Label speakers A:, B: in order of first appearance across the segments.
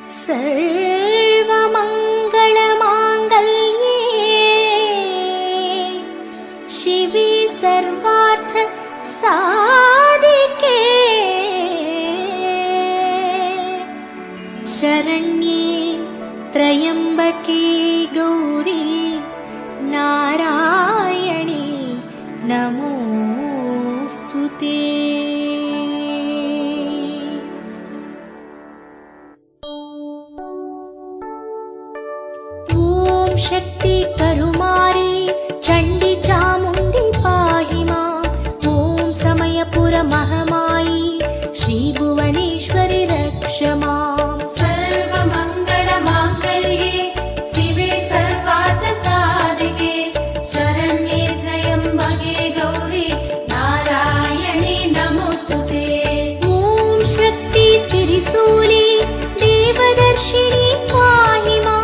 A: सर्वमङ्गलमाङ्गल्ये शिवे सर्वार्थ साधिके शरण्ये त्र्यम्बके गौरी नारायणे नमोस्तुते। ओम शक्ति करुमारी चंडी चामुंडी पाहि मां। ओम समयपुर महमाई श्री भुवनेश्वरी रक्ष मां। सर्वमंगल मांगल्ये शिवे सर्वार्थ साधिके शरण्ये त्र्यम्बके गौरी नारायणे नमोस्तुते। ओम शक्ति त्रिशूली देवदर्शिनी पाहि मां।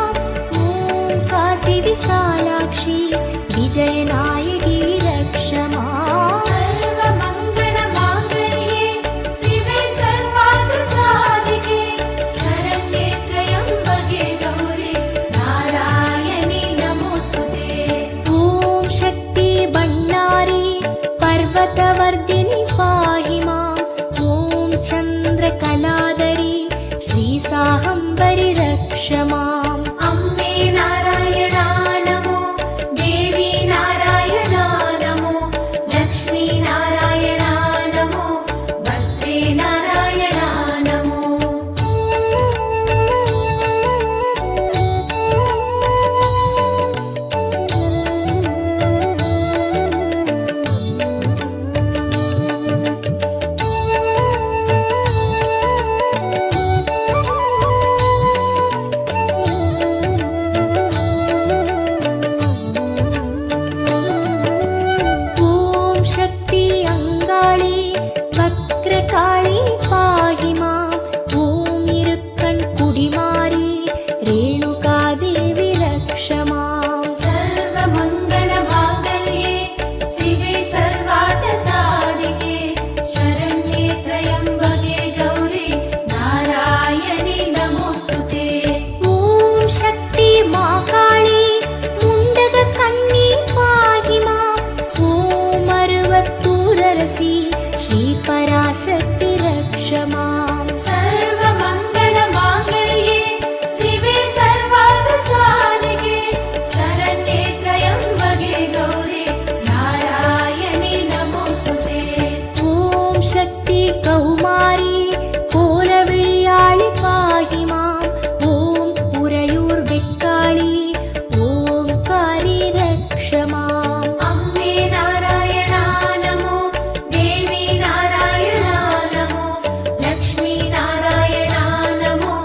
A: विशालाक्षी विजयनायकी रक्ष मां। सर्वमङ्गलमाङ्गल्ये शिवे सर्वार्थ साधिके शरण्ये त्र्यम्बके गौरी नारायणे नमोस्तुते। ओम शक्ति बण्णारी पर्वतवर्धिनी पाहि मां। ओम चन्द्रकलाधरी श्री साहम्बरी रक्ष मां। अम्बे नारायणा नमो, देवी नारायणा नमो, लक्ष्मी नारायणा नमो, भद्रे नारायणा नमो। वक्रकाली पाहि मां। ओम इरुक्कण कुडिमारी रेणुका देवी रक्ष मां। सर्वमङ्गलमाङ्गल्ये शिवे सर्वार्थ साधिके शरण्ये त्र्यम्बके गौरी नारायणे नमोस्तुते। ओम शक्ति महाकाली मुण्डककन्नी पाहि मां। ओम अरुवत्तूररसी श्री पराशक्ति रक्ष मां। सर्वमङ्गलमाङ्गल्ये शिवे सर्वार्थ साधिके शरण्ये त्र्यम्बके गौरी नारायणे नमोस्तुते। ओम शक्ति कौमारी कोलविळियाळि पाहि मां। ओम उरयूर्बेक्काळि ओंकारी रक्ष मां। अम्बे नारायणा नमो, देवी नारायणा नमो, लक्ष्मी नारायणा नमो,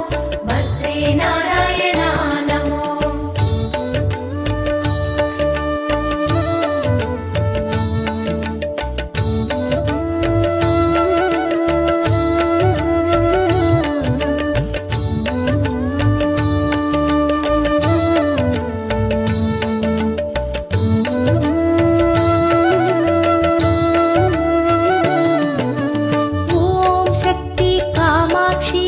A: भद्रे नारायणा नमो। ओम शक्ति कामाक्षी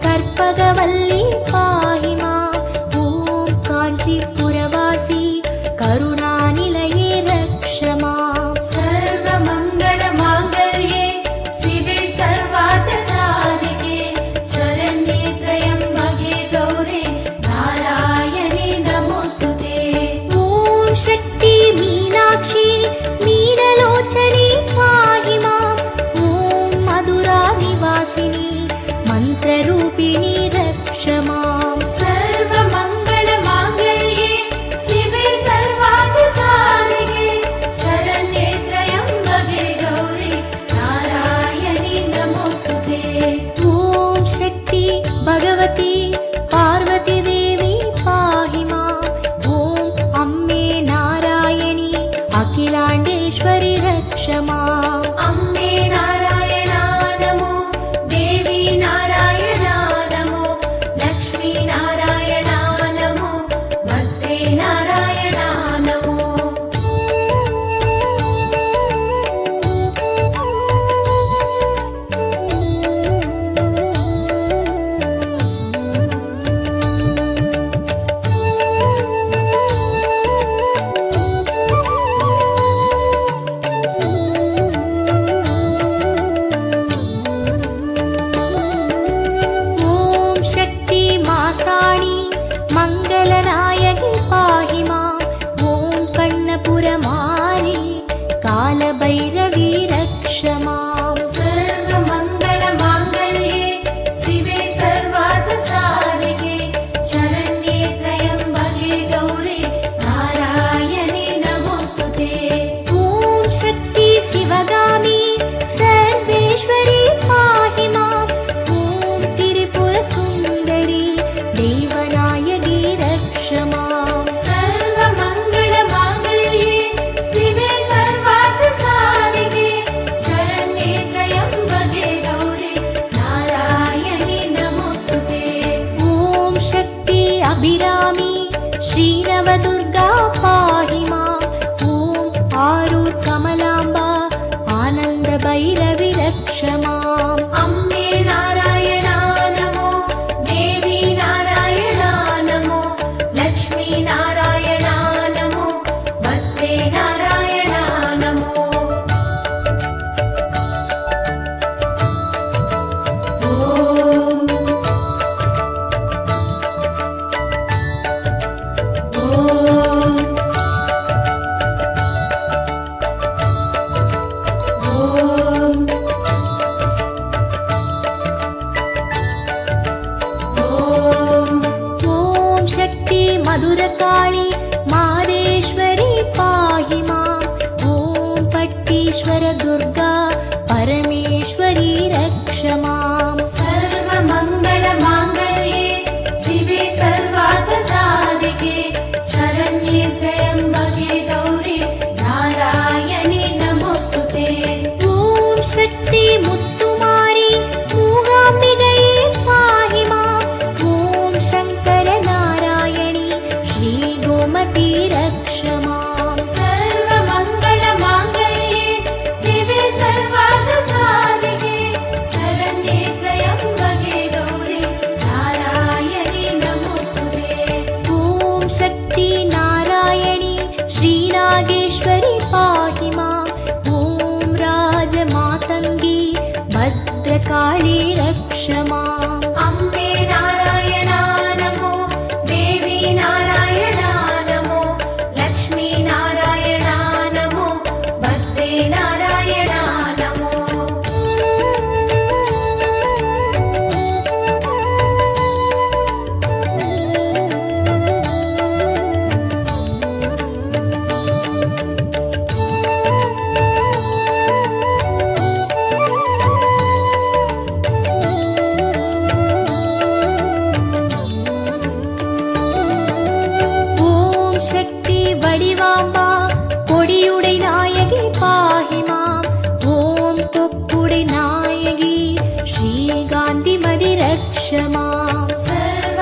A: कर्पगवल्ली पाहि मां। ओम काञ्चीपुरवासी करुणानिलये रक्ष मां। सर्वमङ्गलमाङ्गल्ये शिवे सर्वार्थ साधिके शरण्ये त्र्यम्बके गौरी नारायणे नमोस्तुते। ओम शक्ति मीनाक्षी मीनलोचनी पाहि मां। ओम मधुरा निवासिनी मन्त्ररूपिणी रक्ष
B: रक्ष माम्।
A: सर्वमङ्गलमाङ्गल्ये शिवे सर्वार्थसाधिके शरण्ये त्र्यम्बके गौरी नारायणि नमोऽस्तुते।
B: ॐ शक्ति शिवगामि सर्वेश्वरी पाहि माम्। ॐ त्रिपुरसुन्दरी देवनायकी रक्ष माम्।
A: सर्वमङ्गलमाङ्गल्ये शिवे सर्वार्थसाधिके शरण्ये त्र्यम्बके गौरी नारायणि नमोऽस्तुते।
B: ॐ शक्ति अभिरामि श्रीनवदुर्गा पाहि माम्। ॐ आरूर कमलाम्बा आनन्दभैरवि रक्ष माम्।
A: अम्बे नारायणा नमो देवी नारायणा नमो लक्ष्मी नारायणा नमो भद्रे नारायणा नमो। ॐ
B: ॐ शक्ति मधुरकाळी मादेश्वरी पाहि माम्। ॐ पट्टीश्वर दुर्गा परमेश्वरी रक्ष माम्।
A: सर्वमङ्गलमाङ्गल्ये शिवे सर्वार्थसाधिके शरण्ये त्र्यम्बके गौरी नारायणि नमोऽस्तुते।
B: ॐ शक्ति मुत्तुमारी मूगाम्बिकये पाहि माम्। ॐ शङ्कर नारायणि श्रीगोमती रक्ष माम्।
A: सर्वमङ्गलमाङ्गल्ये शिवे सर्वार्थसाधिके शरण्ये त्र्यम्बके गौरी नारायणि नमोऽस्तुते।
B: ॐ शक्ति नारायणि श्रीनागेश्वरी पाहि माम्। ॐ राजमातङ्गी भद्रकाली रक्ष माम्।
A: अम्बे नारायणा नमो देवी नारायणा नमो लक्ष्मी नारायणा नमो भद्रे नारायणा नमो।
B: ॐ शक्ति वडिवाम्बा कोडियुडै नायकी पाहि माम्। ॐ कोप्पुडै नायकी श्रीगान्धिमति रक्ष माम्।
A: सर्व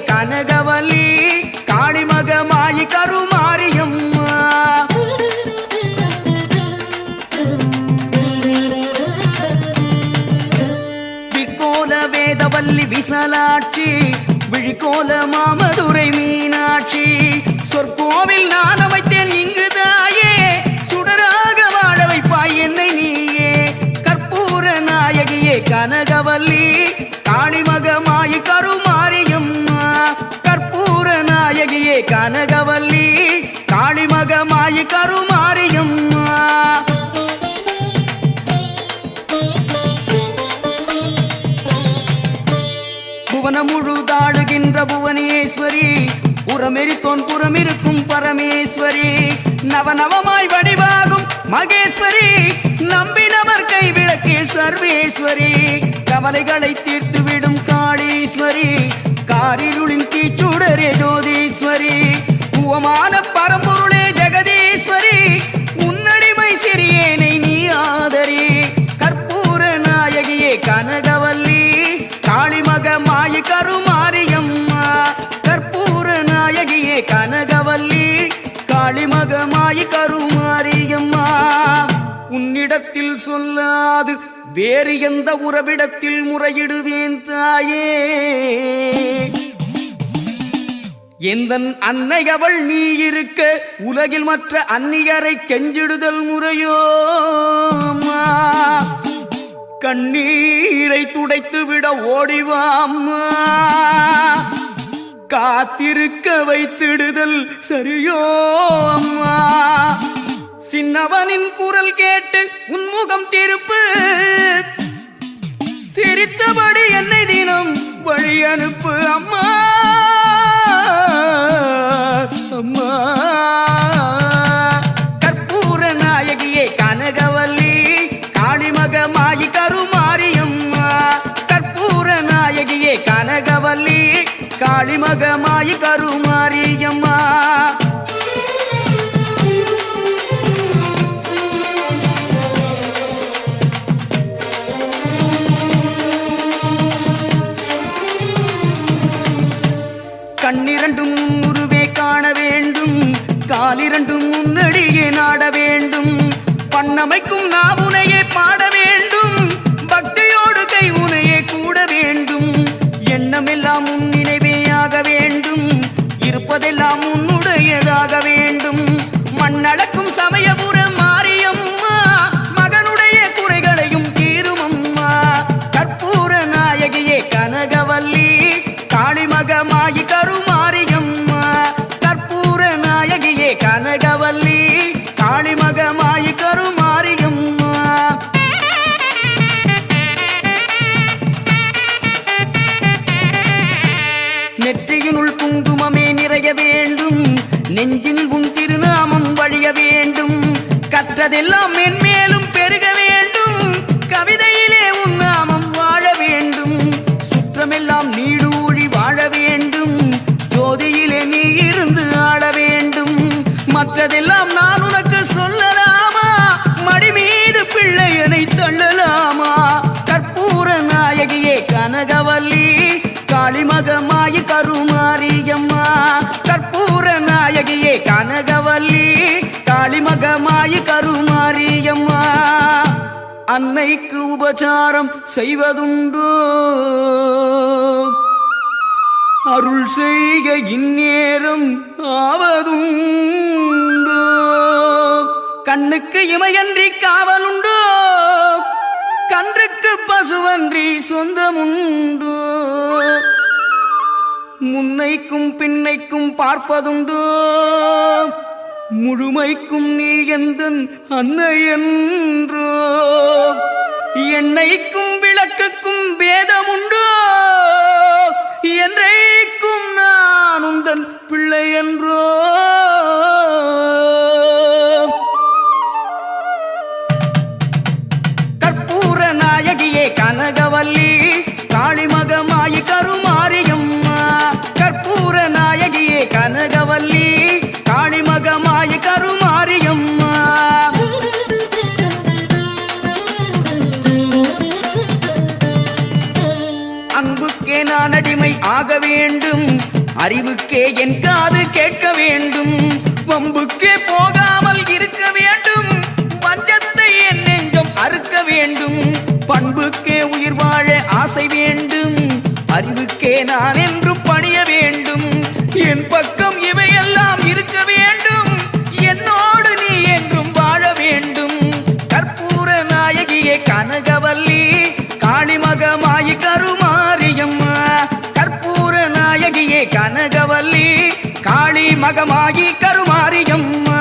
C: கனகவல்லி காளிமகமாயி கருமாரியம்மா விக்கோல வேதவல்லி விசலாட்சி விழிக்கோல மாமதுரை மீனாட்சி சொற்கோவில் நான் அமைத்தேன் இங்கு தாயே சுடராக வாழ வைப்பாய் என்னை நீயே கற்பூர நாயகியே கனகவல்லி காளிமகமாயி கருமாரியம்மா கற்பூர நாயகியே கனகவல்லி காளிமகமாயி கருமாரியம்மா புவனம் முழுதாடுகின்ற புவனேஸ்வரி புறமெரித்தோன் புறமிருக்கும் பரமேஸ்வரி நவநவமாய் வடிவாகும் மகேஸ்வரி நம்பினவர் கைவிளக்கில் சர்வேஸ்வரி கவலைகளை தீர்த்துவிடும் காளீஸ்வரி காரிருளின் தீச்சுடரே ஜோதீஸ்வரி உவமான பரம்பொருளே ஜெகதீஸ்வரி உன்னடிமை சிறியேனை நீ ஆதரி கற்பூர நாயகியே கனகவல்லி காளிமகமாயி கருமாரியம்மா கற்பூர நாயகியே கனகவல்லி காளிமகமாயி கருமாரியம்மா உன்னிடத்தில் சொல்லாது வேறு எந்த உறவிடத்தில் முறையிடுவேன் தாயே எந்தன் அன்னை அவள் நீ இருக்க உலகில் மற்ற அந்நியரை கெஞ்சிடுதல் முறையோ அம்மா கண்ணீரை துடைத்துவிட ஓடிவாம்மா காத்திருக்க வைத்திடுதல் சரியோ அம்மா சின்னவனின் குரல் கேட்டு உன்முகம் திருப்பு சிரித்தபடி என்னை தினம் வழி அனுப்பு அம்மா அம்மா கற்பூர நாயகியே கனகவல்லி காளிமகமாயி கருமாரியம்மா கற்பூர நாயகியே கனகவல்லி காளிமகமாயி கருமாரியம்மா கண்ணிரண்டும் முன்னுருவே காண வேண்டும் காலிரண்டும் முன்னடியே நாட வேண்டும் பண்ணமைக்கும் நாவுனையே பாட வேண்டும் பக்தியோடு கை உனையே கூட வேண்டும் எண்ணமெல்லாம் உன் நினைவே ஆக வேண்டும் இருப்பதெல்லாம் உன்னுடையதாக வேண்டும் மண்ணளக்கும் சமயபுர மாரியம்மா மகனுடைய குறைகளையும் தீருமம்மா கற்பூர நாயகியே கனகவல்லி காளிமகமாயி கருமாரியம்மா கற்பூர நாயகியே கனகவல்லி காளிமகமாயி கருமாரியம்மா நெற்றியினுள் குங்குமமே நிறைய வேண்டும் நெஞ்சினில் உன் திருநாமம் வழிய வேண்டும் கற்றதெல்லாம் மென்மேலும் பெருக வேண்டும் கவிதையிலே உன் நாமம் வாழ வேண்டும் சுற்றமெல்லாம் நீடூழி வாழ வேண்டும் ஜோதியிலே நீ இருந்து ஆட வேண்டும் மற்றதெல்லாம் நான் உனக்கு சொல்லலாமா மடி மீது பிள்ளையனை தள்ளலாமா கற்பூர நாயகியே கனகவல்லி காளிமகமாயி கருமாரியம்மா கற்பூர நாயகியே கனகவல்லி காளிமகமாயி கருமாரியம்மா அன்னைக்கு உபசாரம் செய்வதுண்டோ அருள் செய்க இந்நேரம் ஆவதுண்டோ கண்ணுக்கு இமையன்றி காவலுண்டோ கன்றுக்கு பசுவன்றி சொந்தமுண்டோ முன்னைக்கும் பின்னைக்கும் பார்ப்பதுண்டோ முழுமைக்கும் நீ எந்தன் அன்னை என்றோ எண்ணெய்க்கும் விளக்குக்கும் பேதமுண்டோ என்றைக்கும் நான் உந்தன் பிள்ளை என்றோ கற்பூர நாயகியே கனகவல்லி காளிமகமாயி கருமாரியம்மா கற்பூர நாயகியே கனகவல்லி காளிமகமாயி கருமாரியம்மா அடிமை ஆக வேண்டும். அறிவுக்கே என் காது கேட்க வேண்டும். வம்புக்கே போகாமல் இருக்க வேண்டும். வஞ்சத்தை என் நெஞ்சம் அறுக்க வேண்டும். பண்புக்கே உயிர் வாழ ஆசை வேண்டும். அறிவுக்கே நான் என்றும் பணிய வேண்டும். என் பக்கம் இவையெல்லாம் இருக்க வேண்டும். என்னோடு நீ என்றும் வாழ வேண்டும். கற்பூர நாயகியே கனகவல்லி காளிமகமாயி கருமாரியம்மா. கற்பூர நாயகியே கனகவல்லி காளிமகமாயி கருமாரியம்மா.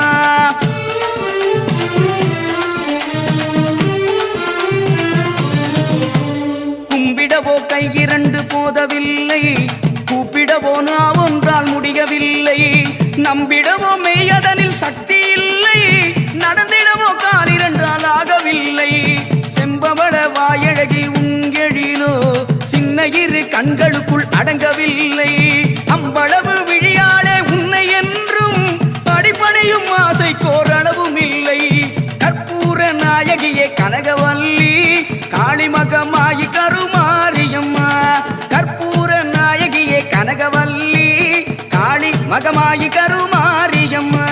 C: கும்பிடவோ கை இரண்டு போதவில்லை. கூப்பிடவோ நான் ஒன்றால் முடியவில்லை. நம்பிடவோ மெய்யதனில் சக்தி இல்லை. நடந்திடவோ கால் இரண்டால் ஆகவில்லை. செம்பவள வாயழகி உங்கெழிலோ சின்ன இரு கண்களுக்குள் அடங்கவில்லை. அம்பளவு விழியாளே உன்னை என்றும் அடிப்படையும் ஆசை கோரளவும் இல்லை. கற்பூர நாயகியே கனகவல்லி காளிமகமாயி கருமாரியம்மா. கற்பூர நாயகியே கனகவல்லி காளிமகமாயி கருமாரியம்மா.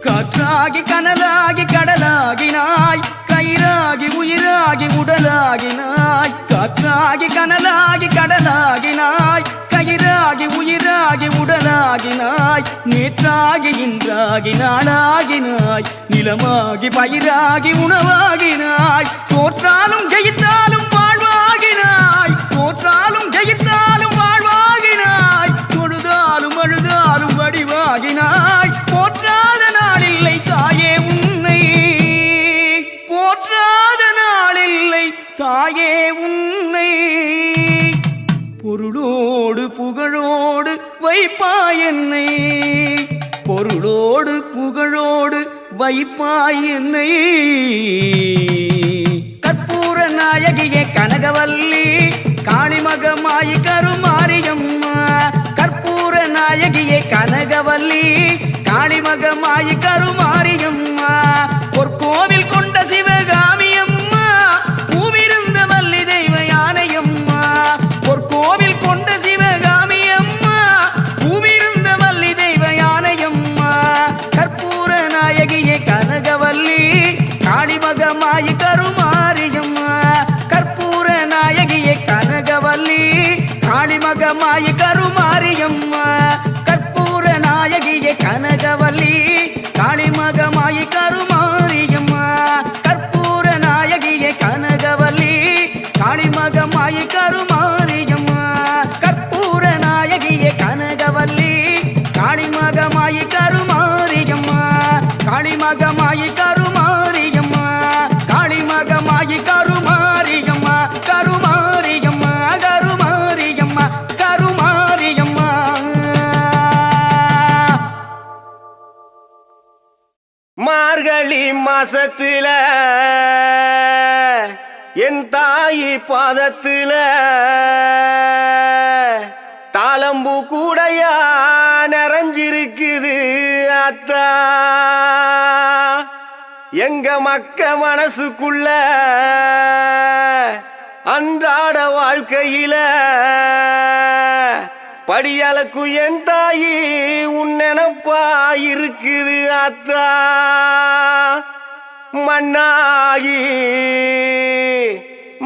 C: காற்றாகி கனலாகி கடலாகினாய். கயிறாகி உயிராகி உடலாகினாய். காற்றாகி கனலாகி கடலாகினாய். கயிறாகி உயிராகி உடலாகினாய். நேற்றாகி இன்றாகி நாளாகினாய். நிலமாகி பயிராகி உணவாகினாய். தோற்றாலும் ஜெயித்தாலும் வாழ்வாகினாய். தோற்றாலும் ஜெயித்தாலும் வாழ்வாகினாய். தொழுதாலும் அழுதாலும் வடிவாகினாய். போற்றாத நாளில்லை தாயே உன்னை. போற்றாத நாளில்லை தாயே உன்னை. பொருளோடு புகழோடு வைப்பாய் என்னை. பொருளோடு புகழோடு வைப்பாய் என்னை. கற்பூர நாயகியே கனகவல்லி காளிமகமாயி கருமாரியம்மா. கற்பூர நாயகியே கனகவல்லி காளிமகமாயி கருமாரியம்மா. பொற்கோவில் கொண்ட சிவகாமியம்மா. பூவிருந்த வள்ளி தெய்வ யானையம்மா. பொற்கோவில் கொண்ட சிவகாமியம்மா. பூவிருந்த வள்ளி தெய்வ யானையம்மா. கற்பூர நாயகியே கனகவல்லி காளிமகமாயி கருமாரியம்மா. கற்பூர நாயகியே கனகவல்லி காளிமகமாயி கருமாரியம்மா. கற்பூர நாயகியே கனகவல்லி காளிமகமாயி கருமாரியம்மா. கற்பூர நாயகியே கனகவல்லி காளிமகமாயி கருமாரியம்மா. கற்பூர நாயகியே கனகவல்லி காளிமகமாயி கருமாரியம்மா. காளிமகமாயி கருமாரியம்மா. காளிமகமாயி கருமாரியம்மா. கருமாரியம்மா கருமாரியம்மா கருமாரியம்மா.
D: மார்கழி மாசத்துல என் தாயி பாதத்துல தாளம்பூ கூடையா நிறைஞ்சிருக்குது அத்தா. எங்க மக்க மனசுக்குள்ள அன்றாட வாழ்க்கையில படியளக்கு என் தாயி உன் நினப்பா இருக்குது அத்தா. மண்ணாகி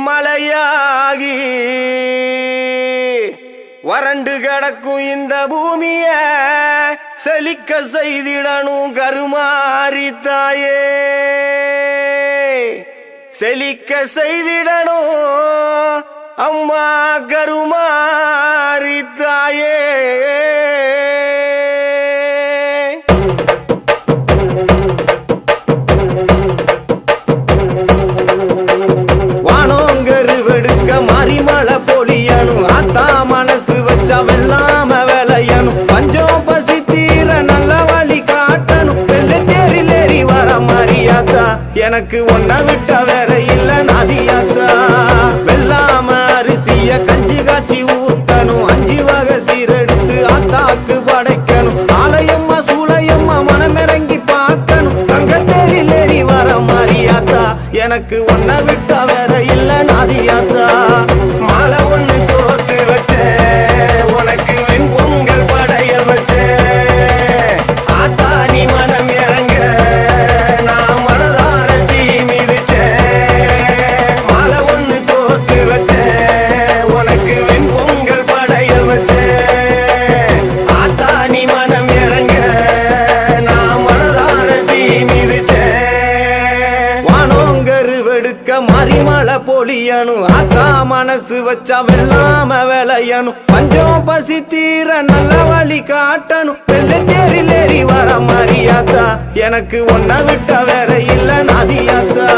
D: மலையாகி வறண்டு கிடக்கும் இந்த பூமிய செழிக்க செய்திடணும் கருமாரி தாயே. செழிக்க செய்திடணும் அம்மா கருமாரி தாயே. வானோங்கருவெடுக்க மாரிமலை பொழியணும். ஆத்தா மனசு வச்சா வெள்ளாம விளையணும். பஞ்சம் பசி தீர நல்ல வழி காட்டணும். வெள்ளை தேரில் ஏறி வர மாரியாத்தா. எனக்கு ஒன்ன விட்ட வேற இல்ல நாதியாத்தா. வெள்ளாம அரிசிய கஞ்சி காய்ச்சி ஊத்தணும். 5 வகை சீரெடுத்து ஆத்தாக்கு படைக்க எனக்கு ஒன்ன விட்டா வேற இல்ல நாதியாத்தா. மாலை ஒண்ணு கோத்து வச்சேன் உனக்கு வெண் பொங்கல் படைய வச்சேன். ஆத்தா நீ மனம் இறங்க நான் மனதார தீ மிதிச்சேன். மாலை ஒண்ணு கோத்து வச்சேன் உனக்கு வெண் பொங்கல் படைய வச்சேன். ஆத்தா நீ மனம் இறங்க நான் மனதார தீ மிதிச்சேன். வானோங்கரு வெடுக்க மறிமலை பொழியணும் ஆத்தா மனசு வச்சா வெள்ளாம விளையணும். பஞ்சம் பசி தீர நல்ல வழி காட்டணும். வெள்ளத்தேரில் ஏறி வர மாரியாத்தா எனக்கு ஒன்ன விட்டா வேற இல்ல நாதியாத்தா.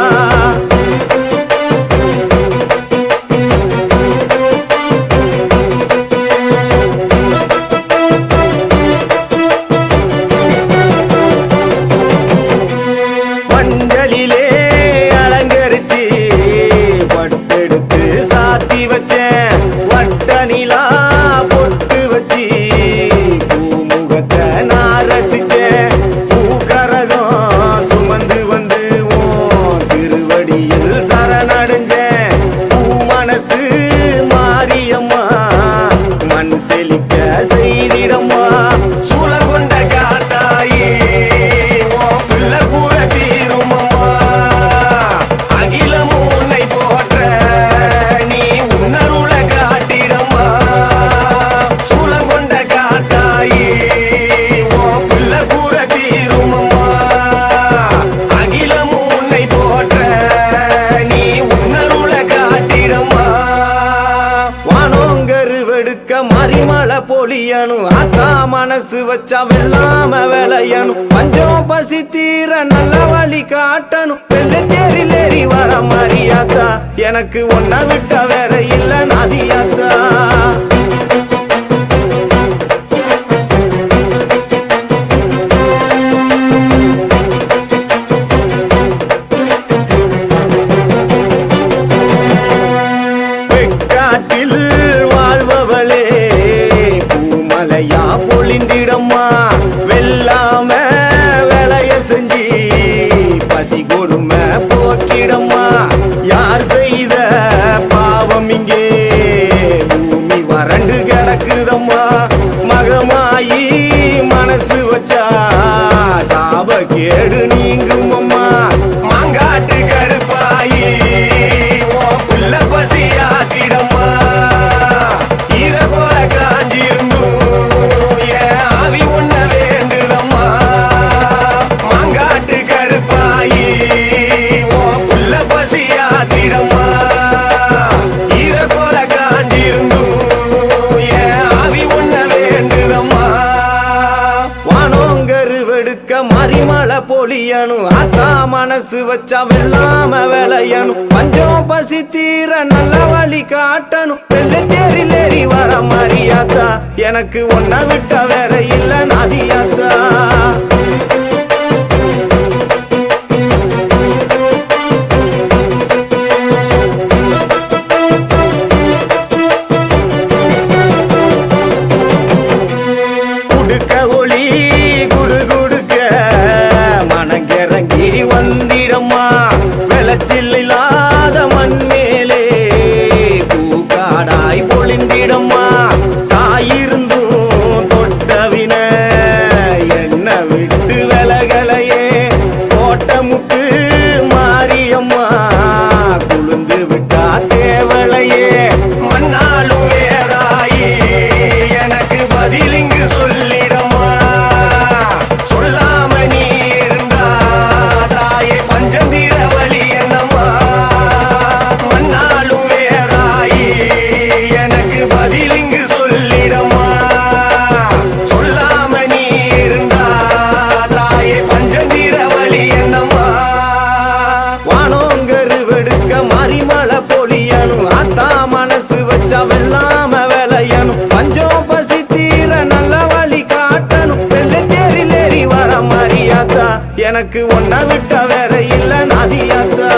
D: மஞ்சளிலே அலங்கரிச்சு பட்டெடுத்து சாத்தி வச்சேன். வட்ட நிலா பொட்டு வச்சு பூமுகத்தை நான் ரசிச்சேன். பூக்கரகம் சுமந்து வந்து உன் திருவடியில் சரணடைஞ்சேன். பூ மனசு மாரியம்மா மண் செழிக்க செய்திடம்மா. சூழ கொண்ட காத்தாயி உன் பிள்ளை கூட தீருமம்மா. அகிலமும் உன்னை போற்ற நீ உன்னருள காட்டிடம்மா. சூழ கொண்ட காத்தாயி உன் பிள்ளை கூட தீருமம்மா. அகிலமும் உன்னை போற்ற நீ உன்னருள காட்டிடம்மா. வானோங்கரு வெடுக்க மறிமலை பொழியணும் ஆத்தா மனசு வச்சா வெள்ளாம விளையணும். பஞ்சம் பசி தீர நல்ல வழி காட்டணும். வெள்ளத்தேரில் ஏறி வர மாரியாத்தா எனக்கு ஒன்ன விட்டா வேற இல்ல நாதியாத்தா. வெக்காட்டில் வாழ்பவளே பூமலையா பொழிந்திடம்மா. வெல்லாம வேலைய செஞ்சு பசி கொடுமை போக்கிடம்மா. யார் செய்த பாவம் இங்கே பூமி வறண்டு கிடக்குதம்மா. மகமாயி மனசு வச்சா சாப கேடு நீங்குமம்மா. மாங்காட்டு கருப்பாயி உன் பிள்ளை பசியாத்திடம்மா. ஈர போல காஞ்சிருந்தும் என் ஆவி உன்ன வேண்டுதம்மா. மாங்காட்டு கருப்பாயி உன் பிள்ளை பசியாத்திடம்மா. ஈர போல காஞ்சிருந்தும் என் ஆவி உன்ன வேண்டுதம்மா. வானோங்கரு வெடுக்க மறிமலை பொழியணும் ஆத்தா மனசு வச்சா வெள்ளாம விளையணும். பஞ்சம் பசி தீர நல்ல வழி காட்டணும். வெள்ளத்தேரில் ஏறி வர மாரியாத்தா எனக்கு ஒன்ன விட்டா வேற இல்ல நாதியாத்தா. குடுக்க ஒளி குடு குடுக்க மனங்கிறங்கி வந்திடம்மா. விளைச்சில் இல்லாத மண் மேலே பூக்காடாய் பொழிந்திடம்மா. தாயிருந்தும் தொட்டவின என்ன விட்டு விலகலையே. கோட்டமுத்து மாரியம்மா குளுந்து விட்டா தேவலையே. மண்ணாலும் வேறாயி எனக்கு பதிலிங்கு சொல்லிடம்மா. சொல்லாம நீ இருந்தா தாயே பஞ்சந்தீர வழி என்னம்மா. மண்ணாலும் வேறாயி எனக்கு பதிலிங்கு சொல்லிடம்மா. சொல்லாம நீ இருந்தா தாயே பஞ்சந்தீர வழி என்னம்மா. வானோங்கரு வெடுக்க மறிமலை பொழியணும் ஆத்தா மனசு வச்சா வெள்ளாம விளையணும். பஞ்சம் பசி தீர நல்ல வழி காட்டணும். வெள்ளத்தேரில் ஏறி வர மாரியாத்தா எனக்கு ஒன்ன விட்டா வேற இல்ல நாதியாத்தா.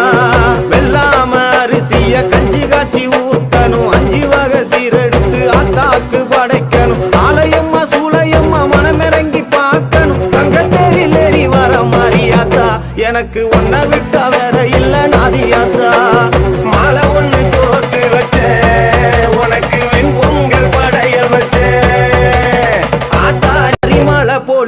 D: வெள்ளாம அரிசிய கஞ்சி காய்ச்சி ஊத்தணும். 5 வகை சீரெடுத்து ஆத்தாக்கு படைக்கணும். ஆலயம்மா சூளையம்மா மனமிறங்கி பார்க்கணும். தங்கத்தேரில் ஏறி வர மாரியாத்தா எனக்கு ஒன்ன விட்டா வேற இல்ல நாதியா.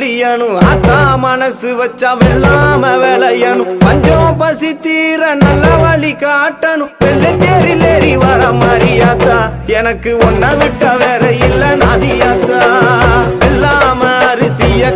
D: பொழியணும் ஆத்தா மனசு வச்சா வெள்ளாம விளையணும் பஞ்சம் பசி தீர நல்ல வழி காட்டணும் வெள்ளை தேரில் ஏறி வர மாரியாத்தா எனக்கு ஒன்ன விட்ட வேற இல்ல நாதியாத்தா வெள்ளாம அரிசிய